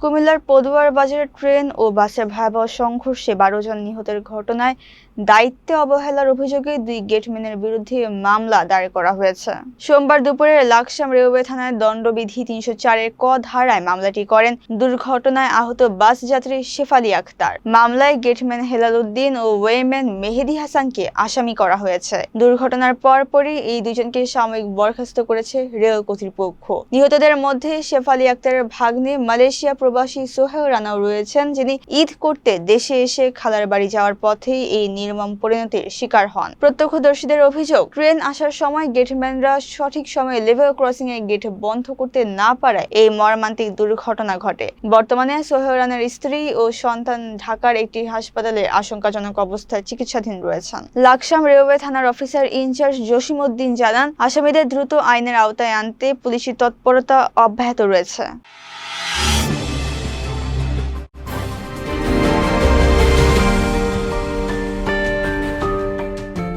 কুমিল্লার পদুয়ার বাজারে ট্রেন ও বাসের ভয়াবহ সংঘর্ষে ১২ জন নিহতের ঘটনায় দায়িত্বে অবহেলার অভিযোগে ২ গেটম্যানের বিরুদ্ধে মামলা দায়ের করা হয়েছে। সোমবার দুপুরে লাকসাম রেলওয়ে থানায় দণ্ডবিধি ৩০৪-এর ক ধারায় মামলাটি করেন দুর্ঘটনায় আহত বাস যাত্রী শেফালী আক্তার। মামলায় গেটম্যান হেলাল উদ্দিন ও ওয়েম্যান মেহেদী হাসানকে আসামি করা হয়েছে। দুর্ঘটনার পরপরই এই দুজনকে সাময়িক বরখাস্ত করেছে রেল কর্তৃপক্ষ। নিহতদের মধ্যে শেফালী আক্তারের ভাগ্নে মালয়েশিয়া প্রবাসী সোহেল রানাও রয়েছেন, যিনি ঈদ করতে দেশে এসে খালার বাড়ি যাওয়ার পথেই এই নির্মম পরিণতির শিকার হন। প্রত্যক্ষদর্শীদের অভিযোগ, ট্রেন আসার সময় গেটম্যানরা সঠিক সময়ে লেভেল ক্রসিং এর গেট বন্ধ করতে না পারায় এই মর্মান্তিক দুর্ঘটনা ঘটে। বর্তমানে সোহেল রানার স্ত্রী ও সন্তান ঢাকার একটি হাসপাতালে আশঙ্কাজনক অবস্থায় চিকিৎসাধীন রয়েছেন। লাকসাম রেলওয়ে থানার অফিসার ইনচার্জ জসিম উদ্দিন জানান, আসামিদের দ্রুত আইনের আওতায় আনতে পুলিশি তৎপরতা অব্যাহত রয়েছে।